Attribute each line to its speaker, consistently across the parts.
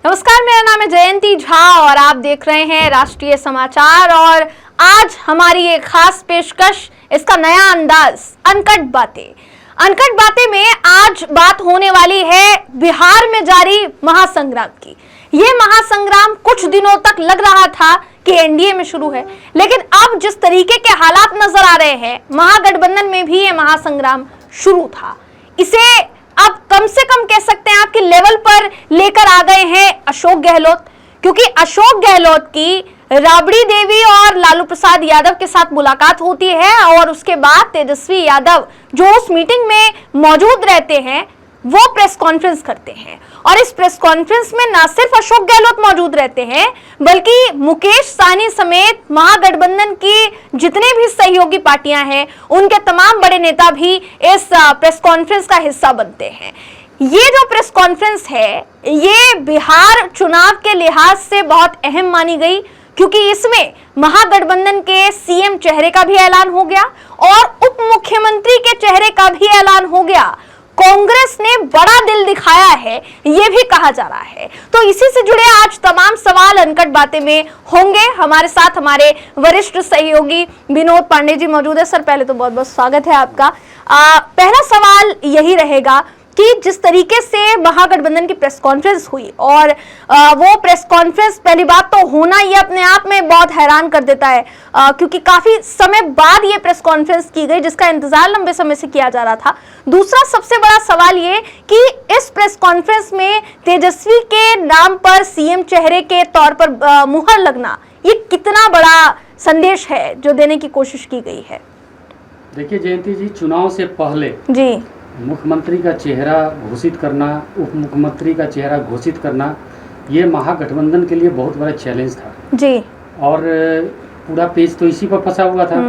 Speaker 1: नमस्कार, मेरा नाम है जयंती झा और आप देख रहे हैं राष्ट्रीय समाचार। और आज हमारी एक खास पेशकश, इसका नया अंदाज, अनकट बातें। अनकट बातें में आज बात होने वाली है बिहार में जारी महासंग्राम की। ये महासंग्राम कुछ दिनों तक लग रहा था कि एनडीए में शुरू है, लेकिन अब जिस तरीके के हालात नजर आ रहे हैं, महागठबंधन में भी ये महासंग्राम शुरू था। इसे अब कम से कम कह सकते हैं आपके लेवल पर लेकर आ गए हैं अशोक गहलोत, क्योंकि अशोक गहलोत की राबड़ी देवी और लालू प्रसाद यादव के साथ मुलाकात होती है और उसके बाद तेजस्वी यादव जो उस मीटिंग में मौजूद रहते हैं वो प्रेस कॉन्फ्रेंस करते हैं। और इस प्रेस कॉन्फ्रेंस में न सिर्फ अशोक गहलोत मौजूद रहते हैं, बल्कि मुकेश सहनी समेत महागठबंधन की जितने भी सहयोगी पार्टियां हैं उनके तमाम बड़े नेता भी इस प्रेस कॉन्फ्रेंस का हिस्सा बनते हैं। ये जो प्रेस कॉन्फ्रेंस है ये बिहार चुनाव के लिहाज से बहुत अहम मानी गई, क्योंकि इसमें महागठबंधन के सीएम चेहरे का भी ऐलान हो गया और उप मुख्यमंत्री के चेहरे का भी ऐलान हो गया। कांग्रेस ने बड़ा दिल दिखाया है, ये भी कहा जा रहा है। तो इसी से जुड़े आज तमाम सवाल अनकट बातें में होंगे। हमारे साथ हमारे वरिष्ठ सहयोगी विनोद पांडे जी मौजूद है। सर, पहले तो बहुत बहुत स्वागत है आपका। पहला सवाल यही रहेगा कि जिस तरीके से महागठबंधन की प्रेस कॉन्फ्रेंस हुई और वो प्रेस कॉन्फ्रेंस, पहली बात तो होना ये अपने आप में बहुत हैरान कर देता है, क्योंकि काफी समय बाद ये प्रेस कॉन्फ्रेंस की गई जिसका इंतजार लंबे समय से किया जा रहा था। दूसरा सबसे बड़ा सवाल ये कि इस प्रेस कॉन्फ्रेंस में तेजस्वी के नाम पर सीएम चेहरे के तौर पर मुहर लगना, ये कितना बड़ा संदेश है जो देने की कोशिश की गई है?
Speaker 2: देखिए जयंती जी, चुनाव से पहले
Speaker 1: जी
Speaker 2: मुख्यमंत्री का चेहरा घोषित करना, उप मुख्यमंत्री का चेहरा घोषित करना, ये महागठबंधन के लिए बहुत बड़ा चैलेंज था
Speaker 1: जी।
Speaker 2: और पूरा पेज तो इसी पर फंसा हुआ था।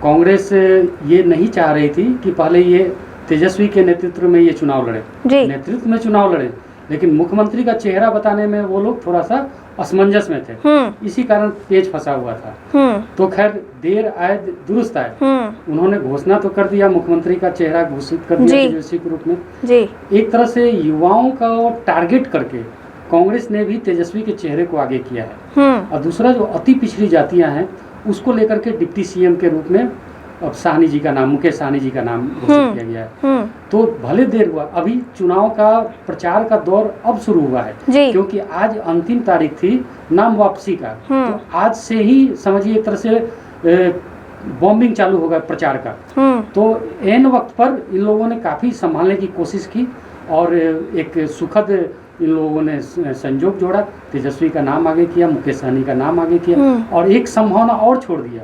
Speaker 2: कांग्रेस ये नहीं चाह रही थी कि पहले ये तेजस्वी के नेतृत्व में ये चुनाव लड़े, नेतृत्व में चुनाव लड़े, लेकिन मुख्यमंत्री का चेहरा बताने में वो लोग थोड़ा सा असमंजस में थे। इसी कारण पेज फंसा हुआ था। तो खैर, देर आए दुरुस्त आए, उन्होंने घोषणा तो कर दिया, मुख्यमंत्री का चेहरा घोषित कर दिया तेजस्वी के रूप में जी। एक तरह से युवाओं का टारगेट करके कांग्रेस ने भी तेजस्वी के चेहरे को आगे किया है। और दूसरा, जो अति पिछड़ी जातियां हैं उसको लेकर के डिप्टी सीएम के रूप में अब सहनी जी का नाम, मुकेश सहनी जी का नाम घोषित किया गया है। तो भले देर हुआ, अभी चुनाव का प्रचार का दौर अब शुरू हुआ है, क्योंकि आज अंतिम तारीख थी नाम वापसी का। तो आज से ही समझिए एक तरह से बॉम्बिंग चालू होगा प्रचार का। तो एन वक्त पर इन लोगों ने काफी संभालने की कोशिश की और एक सुखद इन लोगों ने संजोग जोड़ा, तेजस्वी का नाम आगे किया, मुकेश सहनी का नाम आगे किया और एक संभावना और छोड़ दिया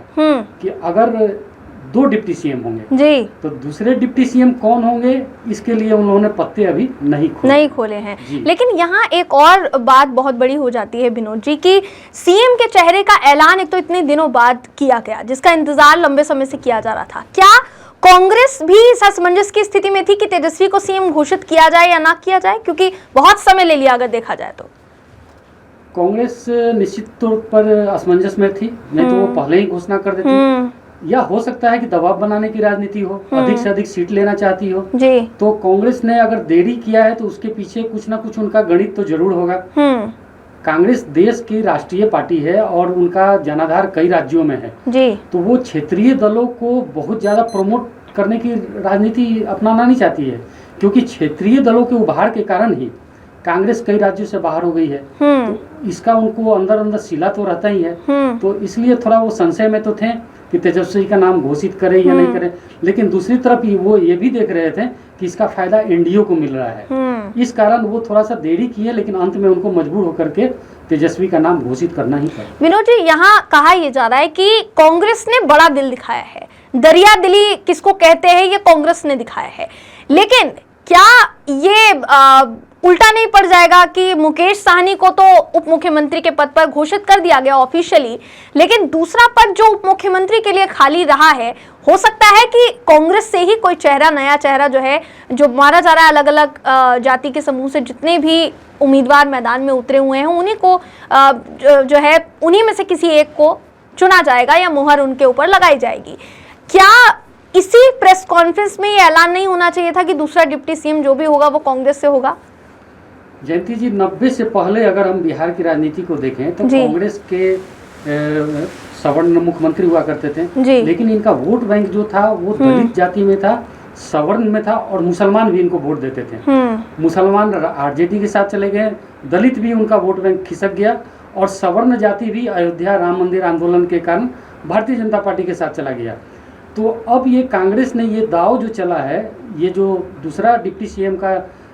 Speaker 2: कि अगर 2 डिप्टी सीएम होंगे जी, तो दूसरे डिप्टी सीएम कौन होंगे इसके लिए उन्होंने पत्ते अभी नहीं खोले हैं। लेकिन यहाँ एक और बात बहुत बड़ी हो जाती है विनोद जी की सीएम के चेहरे का ऐलान एक तो इतने दिनों बाद किया गया, जिसका इंतजार लंबे समय से किया जा रहा था। क्या कांग्रेस भी इस असमंजस की स्थिति में थी कि तेजस्वी को सीएम घोषित किया जाए या ना किया जाए, क्योंकि बहुत समय ले लिया अगर देखा जाए तो? कांग्रेस निश्चित तौर पर असमंजस में थी, नहीं तो वो पहले ही घोषणा कर देती। या हो सकता है कि दबाव बनाने की राजनीति हो, अधिक से अधिक सीट लेना चाहती हो जी। तो कांग्रेस ने अगर देरी किया है तो उसके पीछे कुछ ना कुछ उनका गणित तो जरूर होगा। कांग्रेस देश की राष्ट्रीय पार्टी है और उनका जनाधार कई राज्यों में है जी। तो वो क्षेत्रीय दलों को बहुत ज्यादा प्रमोट करने की राजनीति अपनाना नहीं चाहती है, क्योंकि क्षेत्रीय दलों के उभार के कारण ही कांग्रेस कई राज्यों से बाहर हो गई है। तो इसका उनको अंदर अंदर सिला तो रहता ही है। तो इसलिए थोड़ा वो संशय में तो थे कि तेजस्वी का नाम घोषित करे या नहीं करे, लेकिन दूसरी तरफ वो ये भी देख रहे थे कि इसका फायदा एनडीए को मिल रहा है। इस कारण वो थोड़ा सा देरी किए, लेकिन अंत में उनको मजबूर होकर के तेजस्वी का नाम घोषित करना ही पड़ा।
Speaker 1: विनोद जी, यहाँ कहा यह जा रहा है कि कांग्रेस ने बड़ा दिल दिखाया है, दरिया दिली किसको कहते हैं ये कांग्रेस ने दिखाया है, लेकिन क्या ये उल्टा नहीं पड़ जाएगा कि मुकेश सहनी को तो उप मुख्यमंत्री के पद पर घोषित कर दिया गया ऑफिशियली, लेकिन दूसरा पद जो उप मुख्यमंत्री के लिए खाली रहा है, हो सकता है कि कांग्रेस से ही कोई चेहरा, नया चेहरा जो है, जो माना जा रहा है, अलग अलग जाति के समूह से जितने भी उम्मीदवार मैदान में उतरे हुए हैं उन्हीं को जो है उन्हीं में से किसी एक को चुना जाएगा या मुहर उनके ऊपर लगाई जाएगी। क्या इसी प्रेस कॉन्फ्रेंस में ये ऐलान नहीं होना चाहिए था कि दूसरा डिप्टी सीएम जो भी होगा वो कांग्रेस से होगा?
Speaker 2: जयंती जी, 90 से पहले अगर हम बिहार की राजनीति को देखें तो कांग्रेस के सवर्ण मुख्यमंत्री हुआ करते थे, लेकिन इनका वोट बैंक जो था वो दलित जाति में था, सवर्ण में था, और मुसलमान भी इनको वोट देते थे। मुसलमान आरजेडी के साथ चले गए, दलित भी उनका वोट बैंक खिसक गया, और सवर्ण जाति भी अयोध्या राम मंदिर आंदोलन के कारण भारतीय जनता पार्टी के साथ चला गया। तो अब ये कांग्रेस ने ये दाव जो चला है, ये जो दूसरा डिप्टी सीएम का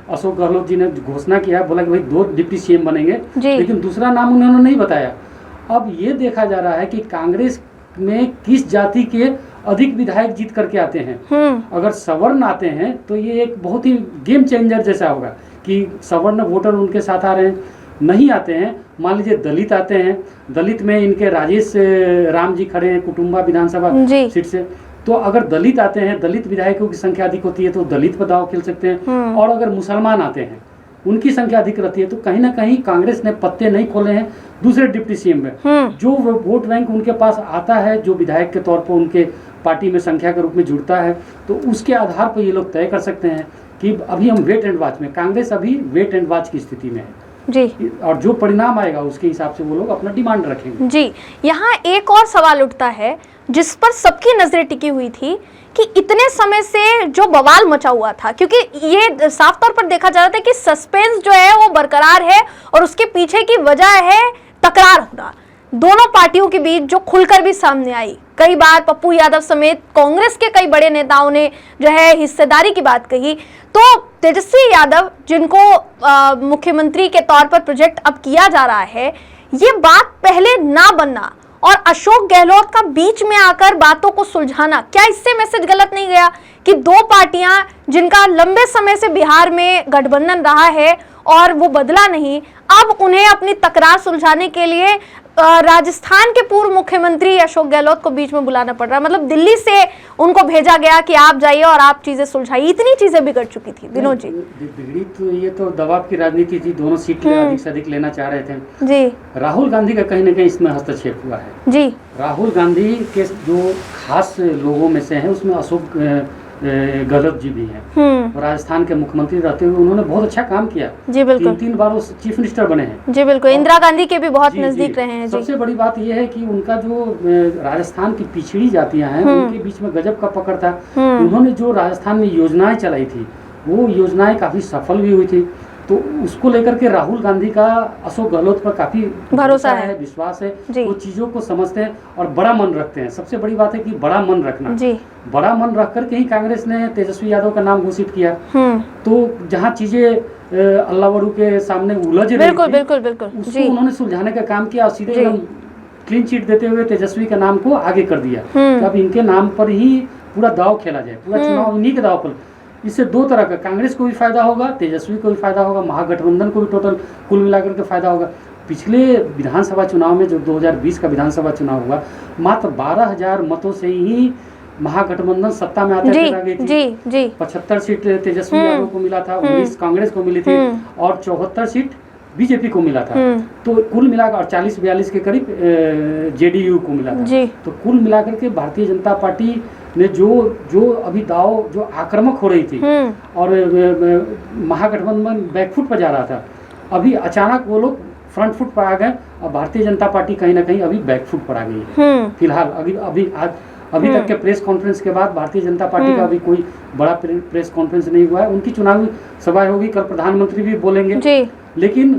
Speaker 2: अशोक गहलोत जी ने घोषणा किया, बोला कि भाई 2 डिप्टी सीएम बनेंगे, लेकिन दूसरा नाम उन्होंने नहीं बताया। अब ये देखा जा रहा है कि कांग्रेस में किस जाति के अधिक विधायक जीत करके आते हैं। अगर सवर्ण आते हैं तो ये एक बहुत ही गेम चेंजर जैसा होगा कि सवर्ण वोटर उनके साथ आ रहे हैं। नहीं आते हैं, मान लीजिए दलित आते हैं, दलित में इनके राजेश राम जी खड़े हैं कुटुंबा विधानसभा सीट से, तो अगर दलित आते हैं, दलित विधायकों की संख्या अधिक होती है तो दलित पर दाव खेल सकते हैं। और अगर मुसलमान आते हैं, उनकी संख्या अधिक रहती है, तो कहीं ना कहीं कांग्रेस ने पत्ते नहीं खोले हैं दूसरे डिप्टी सीएम में। जो वोट बैंक उनके पास आता है, जो विधायक के तौर पर उनके पार्टी में संख्या के रूप में जुड़ता है, तो उसके आधार पर ये लोग तय कर सकते हैं कि अभी हम वेट एंड वॉच में, कांग्रेस अभी वेट एंड वॉच की स्थिति में है जी, और जो परिणाम आएगा उसके हिसाब से वो लोग अपना डिमांड रखेंगे
Speaker 1: जी। यहाँ एक और सवाल उठता है जिस पर सबकी नजरें टिकी हुई थी कि इतने समय से जो बवाल मचा हुआ था, क्योंकि ये साफ तौर पर देखा जा रहा था कि सस्पेंस जो है वो बरकरार है, और उसके पीछे की वजह है तकरार होना दोनों पार्टियों के बीच, जो खुलकर भी सामने आई। कई बार पप्पू यादव समेत कांग्रेस के कई बड़े नेताओं ने जो है हिस्सेदारी की बात कही। तो तेजस्वी यादव, जिनको मुख्यमंत्री के तौर पर प्रोजेक्ट अब किया जा रहा है, ये बात पहले ना बनना और अशोक गहलोत का बीच में आकर बातों को सुलझाना, क्या इससे मैसेज गलत नहीं गया कि 2 पार्टियां जिनका लंबे समय से बिहार में गठबंधन रहा है और वो बदला नहीं, अब उन्हें अपनी तकरार सुलझाने के लिए राजस्थान के पूर्व मुख्यमंत्री अशोक गहलोत को बीच में बुलाना पड़ रहा है? मतलब दिल्ली से उनको भेजा गया कि आप जाइए और आप चीजें सुलझाइए। इतनी चीजें बिगड़ चुकी थी विनोद जी।
Speaker 2: बिगड़ी तो ये तो दबाव की राजनीति थी, दोनों सीट अधिक से अधिक लेना चाह रहे थे जी। राहुल गांधी का कहीं ना कहीं इसमें हस्तक्षेप हुआ है जी। राहुल गांधी के जो खास लोगों में से हैं उसमें अशोक गहलोत जी भी हैं, और राजस्थान के मुख्यमंत्री रहते हुए उन्होंने बहुत अच्छा काम किया जी। बिल्कुल 3 बार वो चीफ मिनिस्टर बने हैं जी। बिल्कुल इंदिरा गांधी के भी बहुत नजदीक रहे हैं जी। सबसे बड़ी बात यह है कि उनका जो राजस्थान की पिछड़ी जातियां हैं उनके बीच में गजब का पकड़ था। उन्होंने जो राजस्थान में योजनाएं चलाई थी वो योजनाएं काफी सफल भी हुई थी, तो उसको लेकर के राहुल गांधी का अशोक गहलोत पर काफी भरोसा है, विश्वास है। वो चीजों को समझते हैं और बड़ा मन रखते हैं। सबसे बड़ी बात है कि बड़ा मन रखना जी। बड़ा मन रख करके ही कांग्रेस ने तेजस्वी यादव का नाम घोषित किया। तो जहाँ चीजें अल्लाह वड़ू के सामने उलझ रही थी, बिल्कुल उसको उन्होंने सुलझाने का काम किया और सीधे एकदम क्लीन चिट देते हुए तेजस्वी के नाम को आगे कर दिया। तो अब इनके नाम पर ही पूरा दाव खेला जाए, पूरा चुनाव इन्हीं के दाव पर। इससे 2 तरह का, कांग्रेस को भी फायदा होगा, तेजस्वी को भी फायदा होगा, महागठबंधन को भी टोटल कुल मिलाकर के फायदा होगा। पिछले विधानसभा चुनाव में जो 2020 का विधानसभा चुनाव हुआ, मात्र 12,000 मतों से ही महागठबंधन सत्ता में आते गई थी। 75 सीट तेजस्वी यादव को मिला था, 19 कांग्रेस को मिली थी और 74 सीट बीजेपी को मिला था। तो कुल मिलाकर और 40-42 के करीब जेडीयू को मिला था। तो कुल मिलाकर के भारतीय जनता पार्टी ने जो अभी दाव जो आक्रामक हो रही थी और महागठबंधन बैकफुट पर जा रहा था, अभी अचानक वो लोग फ्रंट फुट पर आ गए और भारतीय जनता पार्टी कहीं ना कहीं अभी बैकफुट पर आ गई है फिलहाल। अभी तक के प्रेस कॉन्फ्रेंस के बाद भारतीय जनता पार्टी का अभी कोई बड़ा प्रेस कॉन्फ्रेंस नहीं हुआ है। उनकी चुनावी सभा होगी, कल प्रधानमंत्री भी बोलेंगे, लेकिन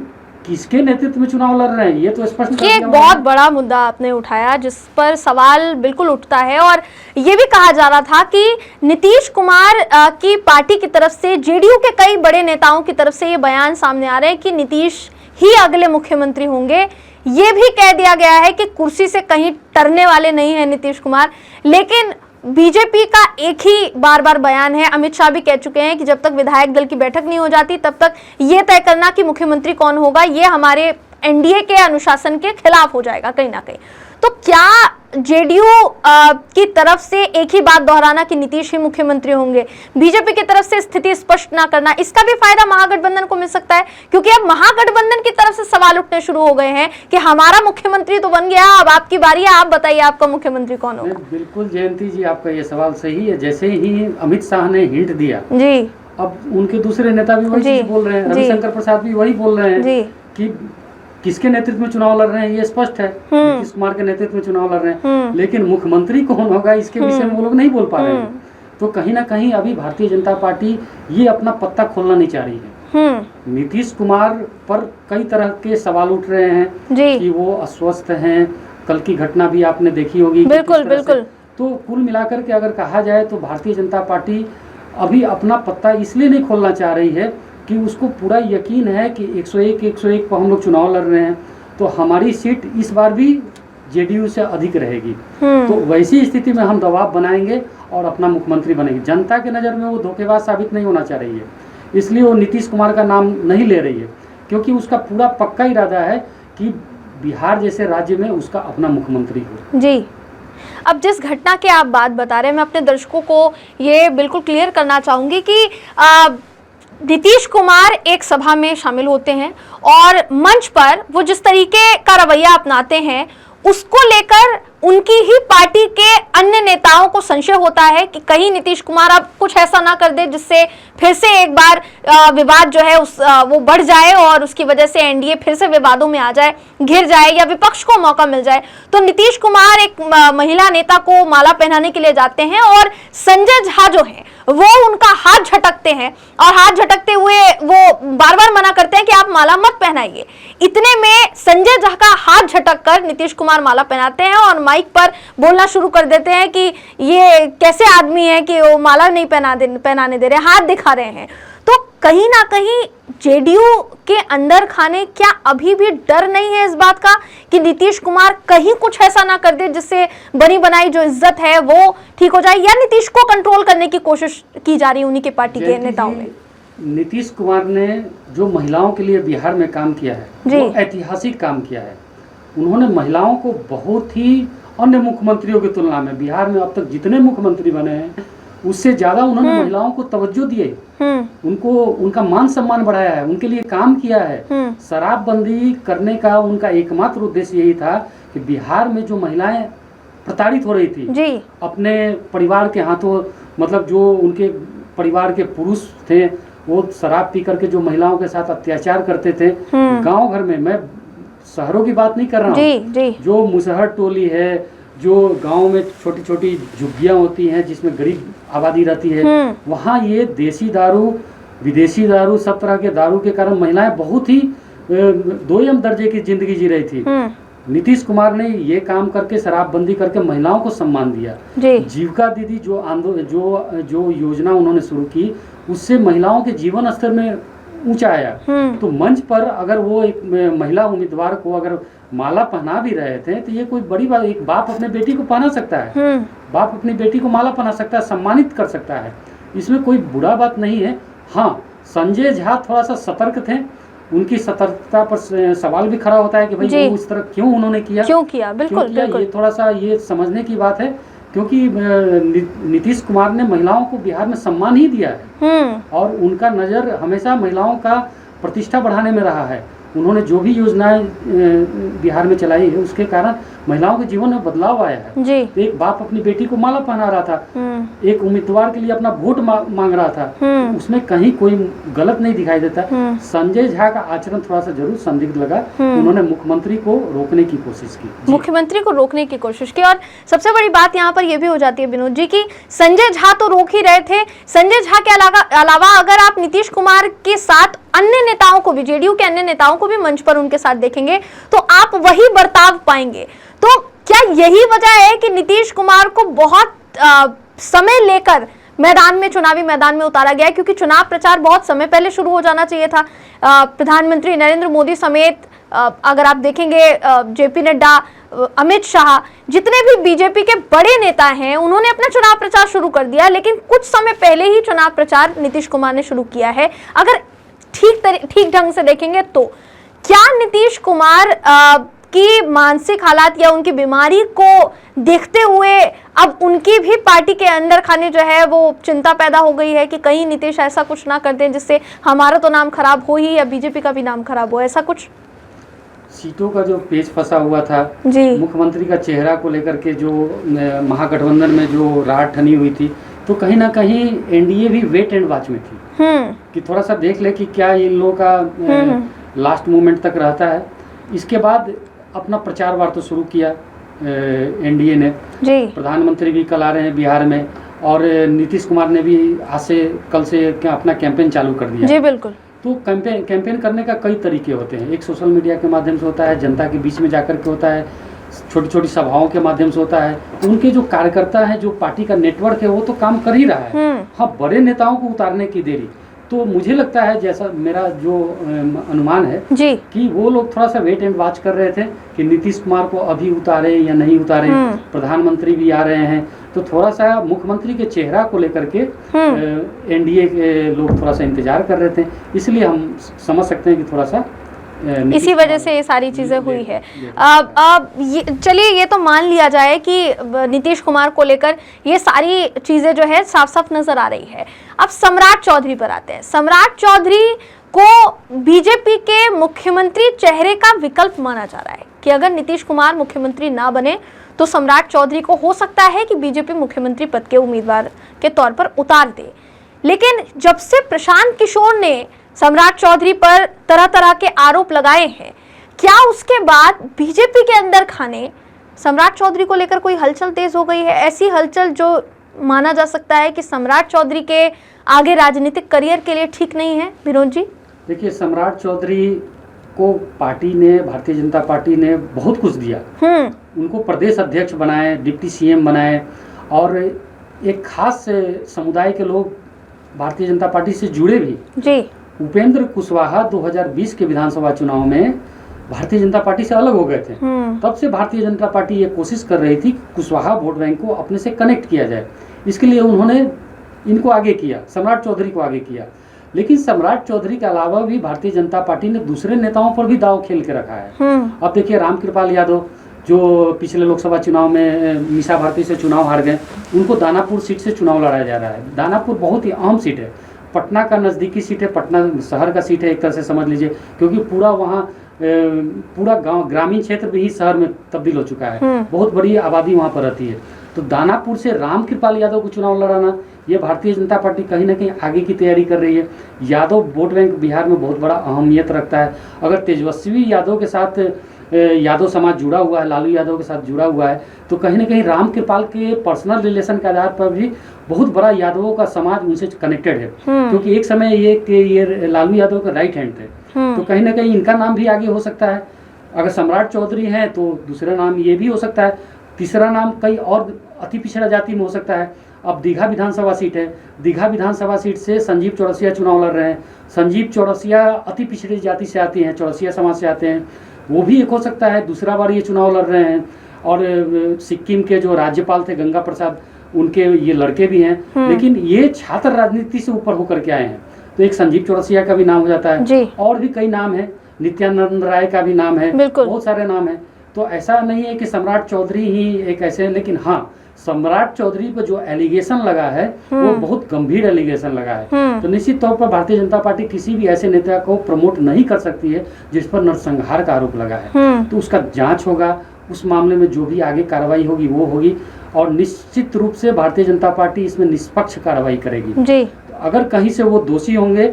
Speaker 2: किसके नेतृत्व में चुनाव लड़ रहे हैं ये तो स्पष्ट।
Speaker 1: ये एक बहुत बड़ा मुद्दा आपने उठाया जिस पर सवाल बिल्कुल उठता है, और ये भी कहा जा रहा था कि नीतीश कुमार की पार्टी की तरफ से, जेडीयू के कई बड़े नेताओं की तरफ से ये बयान सामने आ रहे हैं कि नीतीश ही अगले मुख्यमंत्री होंगे। ये भी कह दिया गया है कि कुर्सी से कहीं टरने वाले नहीं है नीतीश कुमार। लेकिन बीजेपी का एक ही बार बार बयान है, अमित शाह भी कह चुके हैं कि जब तक विधायक दल की बैठक नहीं हो जाती तब तक ये तय करना कि मुख्यमंत्री कौन होगा ये हमारे एनडीए के अनुशासन के खिलाफ हो जाएगा कहीं ना कहीं। तो क्या जेडीयू की तरफ से एक ही बात दोहराना कि नीतीश ही मुख्यमंत्री होंगे, बीजेपी की तरफ से स्थिति स्पष्ट ना करना, इसका भी फायदा महागठबंधन को मिल सकता है? क्योंकि अब महागठबंधन की तरफ से सवाल उठने शुरू हो गए हैं कि हमारा मुख्यमंत्री तो बन गया, अब आपकी बारी है, आप बताइए आपका मुख्यमंत्री कौन होगा।
Speaker 2: बिल्कुल जयंती जी, आपका ये सवाल सही है। जैसे ही अमित शाह ने हिंट दिया जी अब उनके दूसरे नेता भी वही चीज बोल रहे हैं, रविशंकर प्रसाद भी वही बोल रहे हैं कि किसके नेतृत्व में चुनाव लड़ रहे हैं ये स्पष्ट है, नीतीश कुमार के नेतृत्व में चुनाव लड़ रहे हैं, लेकिन मुख्यमंत्री कौन होगा इसके विषय में वो लोग नहीं बोल पा रहे हैं। तो कहीं ना कहीं अभी भारतीय जनता पार्टी ये अपना पत्ता खोलना नहीं चाह रही है। नीतीश कुमार पर कई तरह के सवाल उठ रहे हैं कि वो अस्वस्थ हैं, कल की घटना भी आपने देखी होगी। बिल्कुल। तो कुल मिलाकर के अगर कहा जाए तो भारतीय जनता पार्टी अभी अपना पत्ता इसलिए नहीं खोलना चाह रही है कि उसको पूरा यकीन है कि 101 पर हम लोग चुनाव लड़ रहे हैं तो हमारी सीट इस बार भी जेडीयू से अधिक रहेगी। तो वैसी स्थिति में हम दबाव बनाएंगे और अपना मुख्यमंत्री बनेंगे। जनता के नज़र में वो धोखेबाज साबित नहीं होना चाह रही है, इसलिए वो नीतीश कुमार का नाम नहीं ले रही है, क्योंकि उसका पूरा पक्का इरादा है कि बिहार जैसे राज्य में उसका अपना मुख्यमंत्री हो।
Speaker 1: जी, अब जिस घटना की आप बात बता रहे हैं, मैं अपने दर्शकों को ये बिल्कुल क्लियर करना चाहूँगी कि नीतीश कुमार एक सभा में शामिल होते हैं और मंच पर वो जिस तरीके का रवैया अपनाते हैं उसको लेकर उनकी ही पार्टी के अन्य नेताओं को संशय होता है कि कहीं नीतीश कुमार अब कुछ ऐसा ना कर दे जिससे फिर से एक बार विवाद जो है वो बढ़ जाए और उसकी वजह से एनडीए फिर से विवादों में आ जाए, घिर जाए या विपक्ष को मौका मिल जाए। तो नीतीश कुमार एक महिला नेता को माला पहनाने के लिए जाते हैं और संजय झा जो है वो उनका हाथ झटकते हैं और हाथ झटकते हुए वो बार बार मना करते हैं कि आप माला मत पहनाइए। इतने में संजय झा का हाथ झटक कर नीतीश कुमार माला पहनाते हैं और माइक पर बोलना शुरू कर देते हैं कि ये कैसे आदमी है कि वो माला नहीं पहनाने दे रहे, हाथ दिखा रहे हैं। तो कहीं ना कहीं जेडीयू के अंदर खाने क्या अभी भी डर नहीं है इस बात का कि नीतीश कुमार कहीं कुछ ऐसा ना कर दे जिससे बनी बनाई जो इज्जत है वो ठीक हो जाए, या नीतीश को कंट्रोल करने की कोशिश की जा रही है उन्हीं के पार्टी के नेताओं में?
Speaker 2: नीतीश कुमार ने जो महिलाओं के लिए बिहार में काम किया है वो ऐतिहासिक काम किया है। उन्होंने महिलाओं को बहुत ही अन्य मुख्यमंत्रियों की तुलना में बिहार में अब तक जितने मुख्यमंत्री बने हैं उससे ज्यादा उन्होंने महिलाओं को तवज्जो दिए, उनको उनका मान सम्मान बढ़ाया है, उनके लिए काम किया है। शराबबंदी करने का उनका एकमात्र उद्देश्य यही था कि बिहार में जो महिलाएं प्रताड़ित हो रही थी अपने परिवार के हाथों, मतलब जो उनके परिवार के पुरुष थे वो शराब पी करके जो महिलाओं के साथ अत्याचार करते थे गांव घर में, मैं शहरों की बात नहीं कर रहा हूँ, जो मुसहर टोली है, जो गांव में छोटी छोटी झुग्गियां होती हैं जिसमें गरीब आबादी रहती है, वहाँ ये देसी दारू विदेशी दारू सब तरह के दारू के कारण महिलाएं बहुत ही दोयम दर्जे की जिंदगी जी रही थी। नीतीश कुमार ने ये काम करके शराबबंदी करके महिलाओं को सम्मान दिया। जीविका दीदी जो योजना उन्होंने शुरू की उससे महिलाओं के जीवन स्तर में ऊंचा आया। तो मंच पर अगर वो एक महिला उम्मीदवार को अगर माला पहना भी रहे थे तो ये कोई बड़ी बात, एक बाप अपने बेटी को पहना सकता है, बाप अपनी बेटी को माला पहना सकता है, सम्मानित कर सकता है, इसमें कोई बुरा बात नहीं है। हाँ, संजय झा थोड़ा सा सतर्क थे, उनकी सतर्कता पर सवाल भी खड़ा होता है कि भाई वो इस तरह क्यों उन्होंने किया, बिल्कुल। ये थोड़ा सा ये समझने की बात है, क्योंकि नीतीश कुमार ने महिलाओं को बिहार में सम्मान ही दिया है और उनका नज़र हमेशा महिलाओं का प्रतिष्ठा बढ़ाने में रहा है। उन्होंने जो भी योजनाएं बिहार में चलाई है उसके कारण महिलाओं के जीवन में बदलाव आया है। तो एक बाप अपनी बेटी को माला पहना रहा था, एक उम्मीदवार के लिए अपना वोट मांग रहा था, उसमें कहीं कोई गलत नहीं दिखाई देता। संजय झा का आचरण थोड़ा सा जरूर संदिग्ध लगा, उन्होंने मुख्यमंत्री को रोकने की कोशिश की। और सबसे बड़ी बात यहाँ पर यह भी हो जाती है विनोद जी की संजय झा तो रोक ही रहे थे, संजय झा के अलावा अगर आप नीतीश कुमार के साथ अन्य नेताओं को भी, जेडीयू के अन्य नेताओं को भी मंच पर उनके साथ देखेंगे तो आप वही बर्ताव पाएंगे। तो क्या यही वजह है कि नीतीश कुमार को बहुत समय लेकर चुनावी मैदान में उतारा गया है? क्योंकि चुनाव प्रचार बहुत समय पहले शुरू हो जाना चाहिए था। प्रधानमंत्री नरेंद्र मोदी समेत अगर आप देखेंगे जेपी नड्डा, अमित शाह, जितने भी बीजेपी के बड़े नेता हैं उन्होंने अपना चुनाव प्रचार शुरू कर दिया, लेकिन कुछ समय पहले ही चुनाव प्रचार नीतीश कुमार ने शुरू किया है। अगर ठीक ढंग से देखेंगे तो क्या नीतीश कुमार की मानसिक हालात या उनकी बीमारी को देखते हुए अब उनकी भी पार्टी के अंदर खाने जो है वो चिंता पैदा हो गई है कि कहीं नीतीश ऐसा कुछ ना कर दें जिससे हमारा तो नाम खराब हो ही या बीजेपी का भी नाम खराब हो, ऐसा कुछ? सीटों का जो पेच फंसा हुआ था, मुख्यमंत्री का चेहरा को लेकर के जो महागठबंधन में जो राह ठनी हुई थी, तो कहीं ना कहीं एनडीए भी वेट एंड वॉच में थी कि थोड़ा सा देख ले कि क्या इन लोगों का लास्ट मोमेंट तक रहता है। इसके बाद अपना प्रचार वार तो शुरू किया एनडीए ने जी। प्रधानमंत्री भी कल आ रहे हैं बिहार में, और नीतीश कुमार ने भी आज से कल से अपना कैंपेन चालू कर दिया जी। बिल्कुल। तो कैंपेन करने का कई तरीके होते हैं। एक सोशल मीडिया के माध्यम से होता है, जनता के बीच में जाकर के होता है, छोटी छोटी सभाओं के माध्यम से होता है। उनके जो कार्यकर्ता है, जो पार्टी का नेटवर्क है, वो तो काम कर ही रहा है। हाँ, बड़े नेताओं को उतारने की देरी। तो मुझे लगता है, जैसा मेरा जो अनुमान है जी, कि वो लोग थोड़ा सा वेट एंड वॉच कर रहे थे कि नीतीश कुमार को अभी उतारे या नहीं उतारे। प्रधानमंत्री भी आ रहे हैं, तो थोड़ा सा मुख्यमंत्री के चेहरा को लेकर के एनडीए के लोग थोड़ा सा इंतजार कर रहे थे। इसलिए हम समझ सकते हैं कि थोड़ा सा इसी वजह से ये सारी चीजें हुई है।
Speaker 1: अब चलिए ये तो मान लिया जाए कि नीतीश कुमार को लेकर ये सारी चीजें जो है साफ साफ नजर आ रही है। अब सम्राट चौधरी पर आते हैं। सम्राट चौधरी को बीजेपी के मुख्यमंत्री चेहरे का विकल्प माना जा रहा है कि अगर नीतीश कुमार मुख्यमंत्री ना बने तो सम्राट चौधरी को हो सकता है कि बीजेपी मुख्यमंत्री पद के उम्मीदवार के तौर पर उतार दे। लेकिन जब से प्रशांत किशोर ने सम्राट चौधरी पर तरह तरह के आरोप लगाए हैं, क्या उसके बाद बीजेपी के अंदर खाने सम्राट चौधरी को लेकर कोई हलचल तेज हो गई है? ऐसी हलचल जो माना जा सकता है कि सम्राट चौधरी के आगे राजनीतिक करियर के लिए ठीक नहीं है। विनोद जी,
Speaker 2: देखिए, सम्राट चौधरी को पार्टी ने, भारतीय जनता पार्टी ने बहुत कुछ दिया। उनको प्रदेश अध्यक्ष बनाए, डिप्टी सीएम बनाए, और एक खास समुदाय के लोग भारतीय जनता पार्टी से जुड़े भी जी। उपेंद्र कुशवाहा 2020 के विधानसभा चुनाव में भारतीय जनता पार्टी से अलग हो गए थे। तब से भारतीय जनता पार्टी ये कोशिश कर रही थी कुशवाहा वोट बैंक को अपने से कनेक्ट किया जाए। इसके लिए उन्होंने इनको आगे किया, सम्राट चौधरी को आगे किया। लेकिन सम्राट चौधरी के अलावा भी भारतीय जनता पार्टी ने दूसरे नेताओं पर भी दाव खेल के रखा है। अब देखिए, रामकृपाल यादव जो पिछले लोकसभा चुनाव में मीसा भारती से चुनाव हार गए, उनको दानापुर सीट से चुनाव लड़ाया जा रहा है। दानापुर बहुत ही अहम सीट है, पटना का नज़दीकी सीट है, पटना शहर का सीट है एक तरह से समझ लीजिए, क्योंकि पूरा वहाँ पूरा गांव, ग्रामीण क्षेत्र भी शहर में तब्दील हो चुका है। बहुत बड़ी आबादी वहाँ पर रहती है। तो दानापुर से रामकृपाल यादव को चुनाव लड़ाना, ये भारतीय जनता पार्टी कहीं ना कहीं आगे की तैयारी कर रही है। यादव वोट बैंक बिहार में बहुत बड़ा अहमियत रखता है। अगर तेजस्वी यादव के साथ यादव समाज जुड़ा हुआ है, लालू यादव के साथ जुड़ा हुआ है, तो कहीं ना कहीं रामकृपाल के पर्सनल रिलेशन के आधार पर भी बहुत बड़ा यादवों का समाज उनसे कनेक्टेड है। क्योंकि एक समय ये लालू यादव के राइट हैंड थे, तो कहीं ना कहीं इनका नाम भी आगे हो सकता है। अगर सम्राट चौधरी हैं तो दूसरा नाम ये भी हो सकता है, तीसरा नाम कई और अति पिछड़ा जाति में हो सकता है। अब दीघा विधानसभा सीट है, दीघा विधानसभा सीट से संजीव चौरसिया चुनाव लड़ रहे हैं। संजीव चौरसिया अति पिछड़ी जाति से आती हैं, चौरसिया समाज से आते हैं, वो भी एक हो सकता है, दूसरा बार ये चुनाव लड़ रहे हैं। और सिक्किम के जो राज्यपाल थे गंगा प्रसाद, उनके ये लड़के भी हैं, लेकिन ये छात्र राजनीति से ऊपर होकर के आए हैं। तो एक संजीव चौरसिया का भी नाम हो जाता है, और भी कई नाम है, नित्यानंद राय का भी नाम है, बहुत सारे नाम है। तो ऐसा नहीं है कि सम्राट चौधरी ही एक ऐसे, लेकिन हाँ, सम्राट चौधरी पर जो एलिगेशन लगा है वो बहुत गंभीर एलिगेशन लगा है। तो निश्चित तौर पर भारतीय जनता पार्टी किसी भी ऐसे नेता को प्रमोट नहीं कर सकती है जिस पर नरसंहार का आरोप लगा है। तो उसका जांच होगा, उस मामले में जो भी आगे कार्रवाई होगी वो होगी, और निश्चित रूप से भारतीय जनता पार्टी इसमें निष्पक्ष कार्रवाई करेगी जी। तो अगर कहीं से वो दोषी होंगे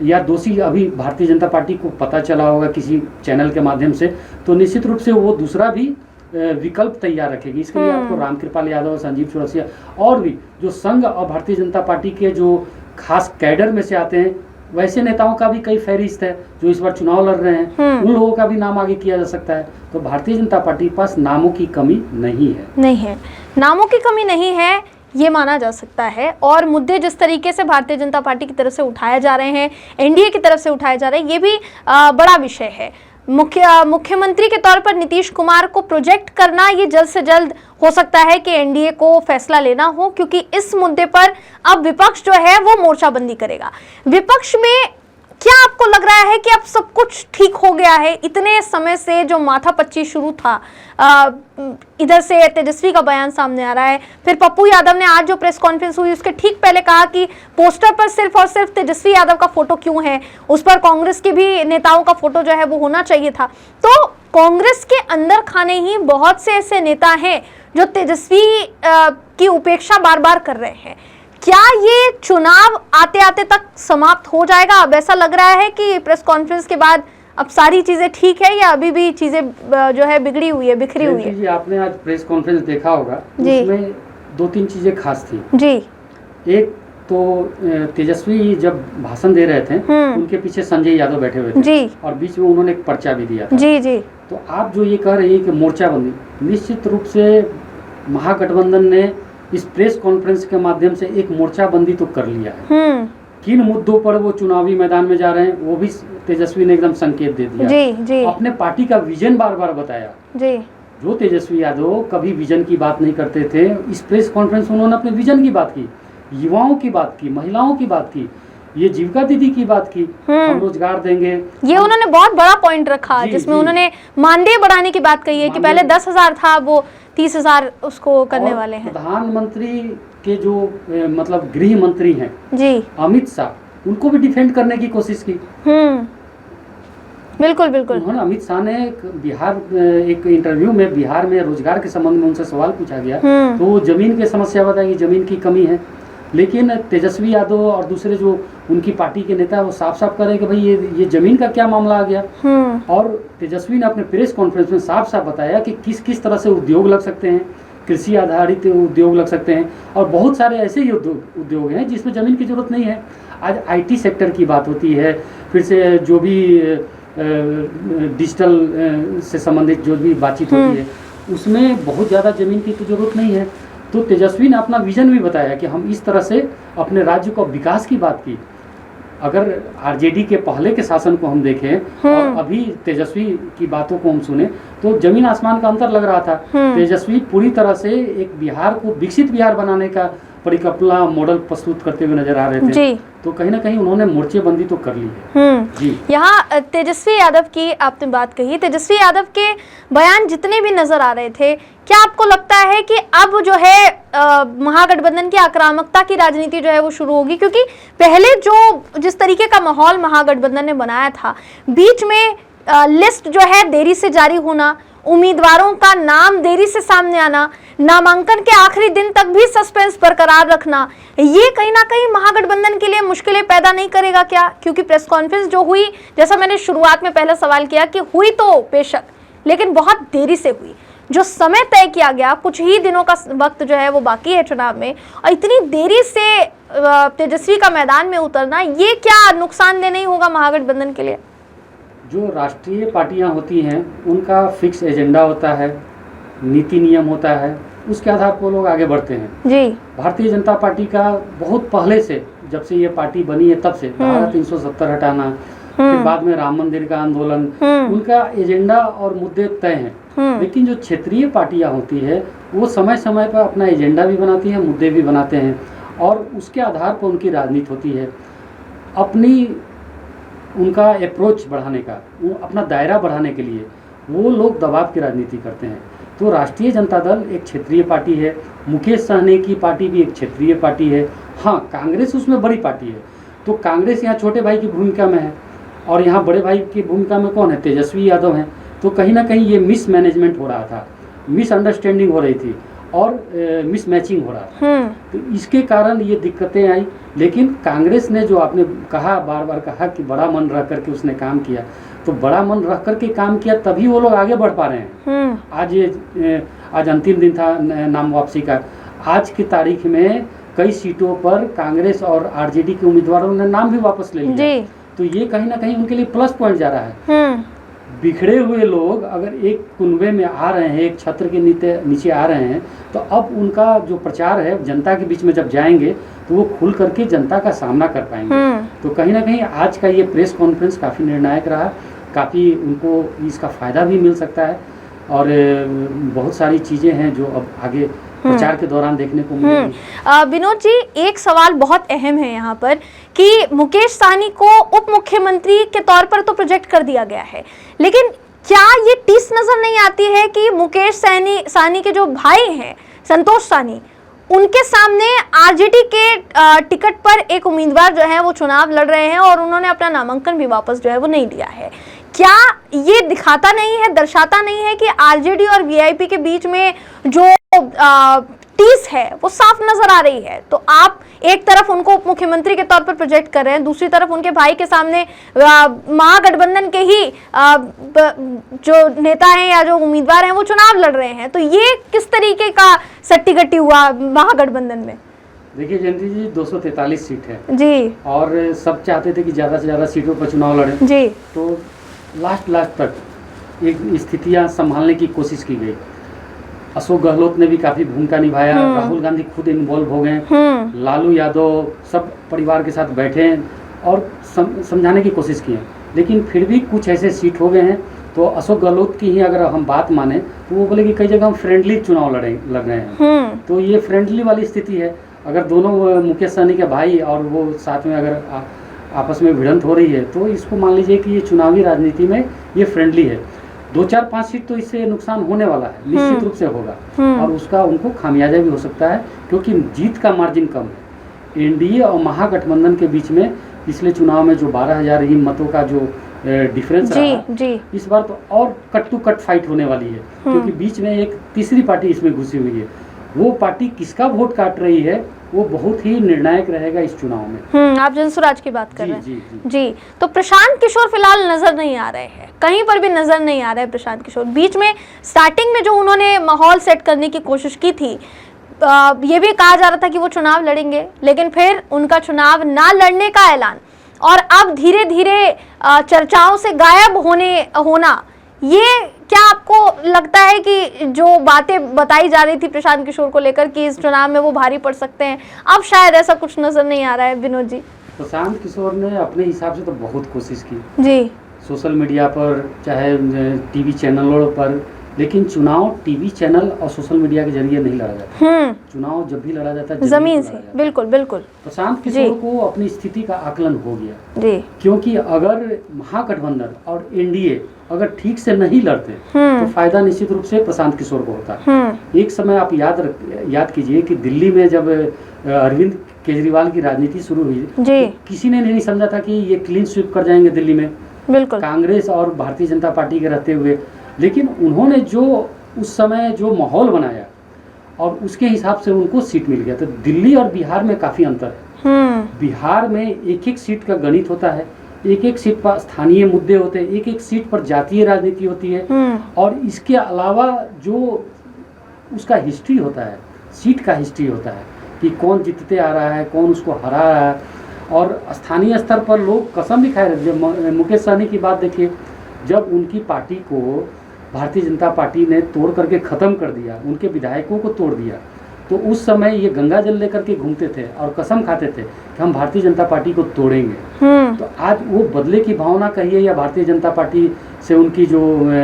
Speaker 2: या दोषी अभी भारतीय जनता पार्टी को पता चला होगा किसी चैनल के माध्यम से, तो निश्चित रूप से वो दूसरा भी विकल्प तैयार रखेगी। इसके लिए आपको रामकृपाल यादव, संजीव चौरसिया और भी जो संघ और भारतीय जनता पार्टी के जो खास कैडर में से आते हैं, वैसे नेताओं का भी कई फहरिस्त है जो इस बार चुनाव लड़ रहे हैं, उन लोगों का भी नाम आगे किया जा सकता है। तो भारतीय जनता पार्टी के पास नामों की कमी नहीं है,
Speaker 1: नामों की कमी नहीं है, ये माना जा सकता है। और मुद्दे जिस तरीके से भारतीय जनता पार्टी की तरफ से उठाए जा रहे हैं, एनडीए की तरफ से उठाए जा रहे हैं, ये भी बड़ा विषय है। मुख्यमंत्री के तौर पर नीतीश कुमार को प्रोजेक्ट करना, ये जल्द से जल्द हो सकता है कि एनडीए को फैसला लेना हो, क्योंकि इस मुद्दे पर अब विपक्ष जो है वो मोर्चाबंदी करेगा। विपक्ष में क्या आपको लग रहा है कि अब सब कुछ ठीक हो गया है? इतने समय से जो माथापच्ची शुरू था, इधर से तेजस्वी का बयान सामने आ रहा है, फिर पप्पू यादव ने आज जो प्रेस कॉन्फ्रेंस हुई उसके ठीक पहले कहा कि पोस्टर पर सिर्फ और सिर्फ तेजस्वी यादव का फोटो क्यों है, उस पर कांग्रेस के भी नेताओं का फोटो जो है वो होना चाहिए था। तो कांग्रेस के अंदर खाने ही बहुत से ऐसे नेता हैं जो तेजस्वी की उपेक्षा बार बार कर रहे हैं। क्या ये चुनाव आते आते तक समाप्त हो जाएगा? अब ऐसा लग रहा है कि प्रेस कॉन्फ्रेंस के बाद अब सारी चीजें ठीक है, या अभी भी चीजें जो है बिगड़ी हुई है, बिखरी हुई है?
Speaker 2: जी, आपने आज प्रेस कॉन्फ्रेंस देखा होगा, उसमें 2-3 चीजें खास थी
Speaker 1: जी।
Speaker 2: एक तो तेजस्वी जब भाषण दे रहे थे, उनके पीछे संजय यादव बैठे हुए थे
Speaker 1: जी,
Speaker 2: और बीच में उन्होंने एक पर्चा भी दिया था।
Speaker 1: जी जी।
Speaker 2: तो आप जो ये कह रही हैं कि मोर्चाबंदी, निश्चित रूप से महागठबंधन ने इस प्रेस कॉन्फ्रेंस के माध्यम से एक मोर्चाबंदी तो कर लिया है। किन मुद्दों पर वो चुनावी मैदान में जा रहे हैं वो भी तेजस्वी ने एकदम संकेत दे दिया।
Speaker 1: जी जी।
Speaker 2: अपने पार्टी का विजन बार बार बताया
Speaker 1: जी।
Speaker 2: जो तेजस्वी यादव कभी विजन की बात नहीं करते थे, इस प्रेस कॉन्फ्रेंस में उन्होंने अपने विजन की बात की, युवाओं की बात की, महिलाओं की बात की, ये जीविका दीदी की बात की, हम रोजगार देंगे,
Speaker 1: ये उन्होंने बहुत बड़ा पॉइंट रखा जिसमें उन्होंने मानदेय बढ़ाने की बात कही है कि पहले 10,000 था, वो 30,000 उसको करने वाले हैं।
Speaker 2: प्रधानमंत्री के जो मतलब गृह मंत्री हैं
Speaker 1: जी,
Speaker 2: अमित शाह, उनको भी डिफेंड करने की कोशिश की।
Speaker 1: बिल्कुल बिल्कुल।
Speaker 2: उन्होंने अमित शाह ने एक इंटरव्यू में बिहार में रोजगार के संबंध में उनसे सवाल पूछा गया, तो वो जमीन की समस्या बताई, जमीन की कमी है। लेकिन तेजस्वी यादव और दूसरे जो उनकी पार्टी के नेता वो साफ साफ कह रहे हैं कि भाई ये जमीन का क्या मामला आ गया। और तेजस्वी ने अपने प्रेस कॉन्फ्रेंस में साफ साफ बताया कि किस किस तरह से उद्योग लग सकते हैं, कृषि आधारित उद्योग लग सकते हैं, और बहुत सारे ऐसे ही उद्योग हैं जिसमें ज़मीन की ज़रूरत नहीं है। आज आईटी सेक्टर की बात होती है, फिर से जो भी डिजिटल से संबंधित जो भी बातचीत होती है, उसमें बहुत ज़्यादा ज़मीन की तो ज़रूरत नहीं है। तो तेजस्वी ने अपना विजन भी बताया कि हम इस तरह से अपने राज्य को विकास की बात की। अगर आरजेडी के पहले के शासन को हम देखें और अभी तेजस्वी की बातों को हम सुने तो जमीन आसमान का अंतर लग रहा था। तेजस्वी पूरी तरह से एक बिहार को विकसित बिहार बनाने का परिकल्पना मॉडल प्रस्तुत करते हुए नजर आ रहे थे जी। तो कहीं ना कहीं उन्होंने मोर्चेबंदी तो कर ली है जी।
Speaker 1: यहाँ तेजस्वी यादव की आपने बात कही, तेजस्वी यादव के बयान जितने भी नजर आ रहे थे, क्या आपको लगता है कि अब जो है महागठबंधन की आक्रामकता की राजनीति जो है वो शुरू होगी? क्योंकि पहले जिस तरीके का माहौल महागठबंधन ने बनाया था, बीच में लिस्ट जो है देरी से जारी होना, उम्मीदवारों का नाम देरी से सामने आना, नामांकन के आखिरी दिन तक भी सस्पेंस बरकरार रखना, ये कहीं ना कहीं महागठबंधन के लिए मुश्किलें पैदा नहीं करेगा क्या? क्योंकि प्रेस कॉन्फ्रेंस जो हुई, जैसा मैंने शुरुआत में पहले सवाल किया कि हुई तो बेशक, लेकिन बहुत देरी से हुई। जो समय तय किया गया, कुछ ही दिनों का वक्त जो है वो बाकी है चुनाव में, और इतनी देरी से तेजस्वी का मैदान में उतरना, ये क्या नुकसानदेह नहीं होगा महागठबंधन के लिए?
Speaker 2: जो राष्ट्रीय पार्टियां होती हैं उनका फिक्स एजेंडा होता है, नीति नियम होता है, उसके आधार पर लोग आगे बढ़ते हैं जी। भारतीय जनता पार्टी का बहुत पहले से, जब से ये पार्टी बनी है तब से धारा 370 हटाना, फिर बाद में राम मंदिर का आंदोलन, उनका एजेंडा और मुद्दे तय हैं। लेकिन जो क्षेत्रीय पार्टियां होती है वो समय समय पर अपना एजेंडा भी बनाती हैं, मुद्दे भी बनाते हैं, और उसके आधार पर उनकी राजनीति होती है। अपनी उनका अप्रोच बढ़ाने का, वो अपना दायरा बढ़ाने के लिए वो लोग दबाव की राजनीति करते हैं। तो राष्ट्रीय जनता दल एक क्षेत्रीय पार्टी है, मुकेश सहनी की पार्टी भी एक क्षेत्रीय पार्टी है। हाँ, कांग्रेस उसमें बड़ी पार्टी है, तो कांग्रेस यहाँ छोटे भाई की भूमिका में है और यहाँ बड़े भाई की भूमिका में कौन है? तेजस्वी यादव हैं। तो कहीं ना कहीं ये मिसमैनेजमेंट हो रहा था, मिसअंडरस्टैंडिंग हो रही थी और मिसमैचिंग हो रहा था। तो इसके कारण ये दिक्कतें आई। लेकिन कांग्रेस ने जो आपने कहा, बार बार कहा कि बड़ा मन रख करके उसने काम किया, तो बड़ा मन रख करके काम किया तभी वो लोग आगे बढ़ पा रहे हैं। आज अंतिम दिन था नाम वापसी का। आज की तारीख में कई सीटों पर कांग्रेस और आरजेडी के उम्मीदवारों ने नाम भी वापस ले लिया, तो ये कहीं ना कहीं उनके लिए प्लस पॉइंट जा रहा है। बिखरे हुए लोग अगर एक कुनबे में आ रहे हैं, एक छत्र के नीचे आ रहे हैं, तो अब उनका जो प्रचार है जनता के बीच में जब जाएंगे तो वो खुल करके जनता का सामना कर पाएंगे। तो कहीं ना कहीं आज का ये प्रेस कॉन्फ्रेंस काफ़ी निर्णायक रहा, काफ़ी उनको इसका फ़ायदा भी मिल सकता है, और बहुत सारी चीज़ें हैं जो अब आगे प्रचार के दौरान देखने को मिलेगी।
Speaker 1: विनोद जी, एक सवाल बहुत अहम है यहाँ पर कि मुकेश सहनी को उप मुख्यमंत्री के तौर पर तो प्रोजेक्ट कर दिया गया है, लेकिन क्या ये टीस नजर नहीं आती है कि मुकेश सहनी के जो भाई हैं संतोष सहनी, उनके सामने आरजेडी के टिकट पर एक उम्मीदवार जो है वो चुनाव लड़ रहे हैं और उन्होंने अपना नामांकन भी वापस जो है वो नहीं लिया है? क्या ये दिखाता नहीं है, दर्शाता नहीं है कि आरजेडी और वीआईपी के बीच में जो टीस है वो साफ नजर आ रही है। तो आप एक तरफ उनको उप मुख्यमंत्री के तौर पर प्रोजेक्ट कर रहे हैं, दूसरी तरफ उनके भाई के सामने महागठबंधन के ही जो नेता हैं या जो उम्मीदवार हैं वो चुनाव लड़ रहे हैं। तो ये किस तरीके का सट्टी गट्टी हुआ महागठबंधन में?
Speaker 2: देखिए जयंती जी, 243 सीट है
Speaker 1: जी, और
Speaker 2: सब चाहते थे कि ज़्यादा से ज़्यादा सीटों पर चुनाव लड़ें
Speaker 1: जी।
Speaker 2: तो लास्ट तक एक स्थितियां संभालने की कोशिश की गई। अशोक गहलोत ने भी काफ़ी भूमिका निभाया, राहुल गांधी खुद इन्वॉल्व हो गए, लालू यादव सब परिवार के साथ बैठे हैं और समझाने की कोशिश की है। लेकिन फिर भी कुछ ऐसे सीट हो गए हैं। तो अशोक गहलोत की ही अगर हम बात माने तो वो बोले कि कई जगह हम फ्रेंडली चुनाव लड़ रहे हैं। तो ये फ्रेंडली वाली स्थिति है। अगर दोनों मुकेश सहनी के भाई और वो साथ में अगर आपस में भिड़ंत हो रही है तो इसको मान लीजिए कि ये चुनावी राजनीति में ये फ्रेंडली है। 2-4-5 सीट तो इससे नुकसान होने वाला है, निश्चित रूप से होगा, और उसका उनको खामियाजा भी हो सकता है क्योंकि जीत का मार्जिन कम है। एनडीए और महागठबंधन के बीच में पिछले चुनाव में जो 12,000 ही मतों का जो डिफरेंस रहा, इस बार तो और कट टू कट फाइट होने वाली है क्योंकि बीच में एक तीसरी पार्टी इसमें घुसी हुई है। वो पार्टी किसका वोट काट रही है वो बहुत ही निर्णायक रहेगा इस चुनाव में।
Speaker 1: आप जनसुराज की बात कर रहे हैं।
Speaker 2: जी।
Speaker 1: तो प्रशांत किशोर फिलहाल नजर नहीं आ रहे हैं, कहीं पर भी नजर नहीं आ रहे हैं प्रशांत किशोर। बीच में स्टार्टिंग में जो उन्होंने माहौल सेट करने की कोशिश की थी, ये भी कहा जा रहा था कि वो चुनाव लड़ेंगे, लेकिन फिर उनका चुनाव ना लड़ने का ऐलान और अब धीरे धीरे चर्चाओं से गायब होना, ये क्या आपको लगता है कि जो बातें बताई जा रही थी प्रशांत किशोर को लेकर कि इस चुनाव में वो भारी पड़ सकते हैं, अब शायद ऐसा कुछ नजर नहीं आ रहा है? विनोद जी,
Speaker 2: प्रशांत किशोर ने अपने हिसाब से तो बहुत कोशिश की
Speaker 1: जी,
Speaker 2: सोशल मीडिया पर चाहे टीवी चैनलों पर, लेकिन चुनाव टीवी चैनल और सोशल मीडिया के जरिए नहीं लड़ा जाता। चुनाव जब भी लड़ा जाता है
Speaker 1: जमीन से। बिल्कुल बिल्कुल।
Speaker 2: प्रशांत किशोर को अपनी स्थिति का आकलन हो गया
Speaker 1: जी,
Speaker 2: क्योंकि अगर महागठबंधन और एनडीए अगर ठीक से नहीं लड़ते तो फायदा निश्चित रूप से प्रशांत किशोर को होता। एक समय आप याद कीजिए कि दिल्ली में जब अरविंद केजरीवाल की राजनीति शुरू हुई
Speaker 1: जी,
Speaker 2: तो किसी ने नहीं समझा था कि ये क्लीन स्वीप कर जाएंगे दिल्ली में,
Speaker 1: बिल्कुल,
Speaker 2: कांग्रेस और भारतीय जनता पार्टी के रहते हुए। लेकिन उन्होंने जो उस समय जो माहौल बनाया और उसके हिसाब से उनको सीट मिल गया। तो दिल्ली और बिहार में काफी अंतर है। बिहार में एक एक सीट का गणित होता है, एक एक सीट पर स्थानीय मुद्दे होते हैं, एक एक सीट पर जातीय राजनीति होती है, और इसके अलावा जो उसका हिस्ट्री होता है, सीट का हिस्ट्री होता है कि कौन जीतते आ रहा है, कौन उसको हरा रहा है, और स्थानीय स्तर पर लोग कसम भी खाए रहे। मुकेश सहनी की बात देखिए, जब उनकी पार्टी को भारतीय जनता पार्टी ने तोड़ करके ख़त्म कर दिया, उनके विधायकों को तोड़ दिया, तो उस समय ये गंगा जल लेकर के घूमते थे और कसम खाते थे कि हम भारतीय जनता पार्टी को तोड़ेंगे। तो आज वो बदले की भावना कहिए या भारतीय जनता पार्टी से उनकी जो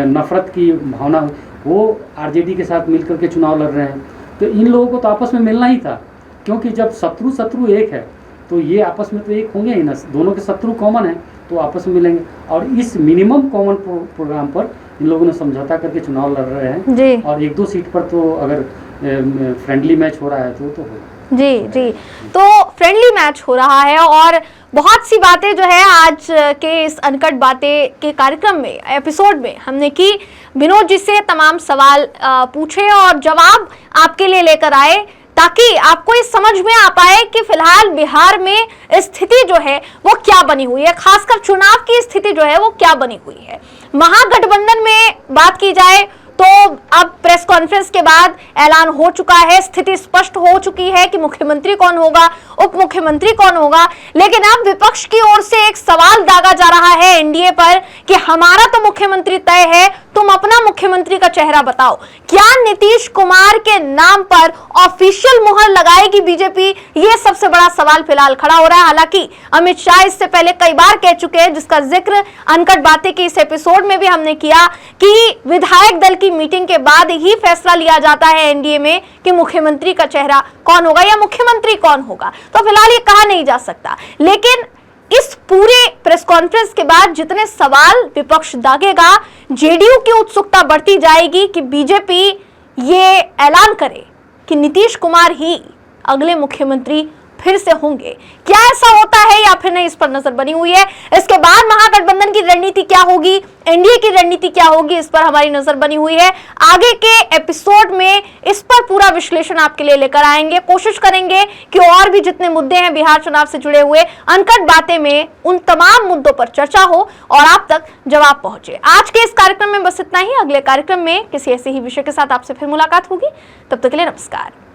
Speaker 2: नफरत की भावना, वो आरजेडी के साथ मिल करके चुनाव लड़ रहे हैं। तो इन लोगों को तो आपस में मिलना ही था, क्योंकि जब शत्रु एक है तो ये आपस में तो एक होंगे ही ना, दोनों के शत्रु कॉमन है तो आपस में मिलेंगे। और इस मिनिमम कॉमन प्रोग्राम पर इन लोगों ने समझौता करके चुनाव लड़ रहे हैं
Speaker 1: जी। और
Speaker 2: 1-2 सीट पर तो अगर फ्रेंडली मैच हो रहा है तो होगा।
Speaker 1: जी, तो फ्रेंडली मैच हो रहा है और बहुत सी बातें जो है आज के इस अनकट बातें के कार्यक्रम में, एपिसोड में हमने की। विनोद जी से तमाम सवाल पूछे और जवाब आपके लिए लेकर आए ताकि आपको ये समझ में आ पाए कि फिलहाल बिहार में स्थिति जो है वो क्या बनी हुई है, खासकर चुनाव की स्थिति जो है वो क्या बनी हुई है। महागठबंधन में बात की जाए तो अब प्रेस कॉन्फ्रेंस के बाद ऐलान हो चुका है, स्थिति स्पष्ट हो चुकी है कि मुख्यमंत्री कौन होगा, उप मुख्यमंत्री कौन होगा। लेकिन अब विपक्ष की ओर से एक सवाल दागा जा रहा है एनडीए पर कि हमारा तो मुख्यमंत्री तय है, तुम अपना मुख्यमंत्री का चेहरा बताओ। क्या नीतीश कुमार के नाम पर ऑफिशियल मुहर लगाएगी बीजेपी? ये सबसे बड़ा सवाल फिलहाल खड़ा हो रहा है। हालांकि अमित शाह इससे पहले कई बार कह चुके हैं, जिसका जिक्र अनकट बातें की इस एपिसोड में भी हमने किया, कि विधायक दल की मीटिंग के बाद ही फैसला लिया जाता है एनडीए में कि मुख्यमंत्री का चेहरा कौन होगा या मुख्यमंत्री कौन होगा। तो फिलहाल ये कहा नहीं जा सकता। लेकिन इस पूरे प्रेस कॉन्फ्रेंस के बाद जितने सवाल विपक्ष दागेगा, जेडीयू की उत्सुकता बढ़ती जाएगी कि बीजेपी ये ऐलान करे कि नीतीश कुमार ही अगले मुख्यमंत्री फिर से होंगे। क्या ऐसा होता है या फिर नहीं, इस पर नजर बनी हुई है। इसके बाद महागठबंधन की रणनीति क्या होगी, एनडीए की रणनीति क्या होगी, इस पर हमारी नजर बनी हुई है। आगे के एपिसोड में इस पर पूरा विश्लेषण आपके लिए लेकर आएंगे। कोशिश करेंगे कि और भी जितने मुद्दे हैं बिहार चुनाव से जुड़े हुए, अनकट बातें में उन तमाम मुद्दों पर चर्चा हो और आप तक जवाब पहुंचे। आज के इस कार्यक्रम में बस इतना ही। अगले कार्यक्रम में किसी ऐसे ही विषय के साथ आपसे फिर मुलाकात होगी। तब तक के लिए नमस्कार।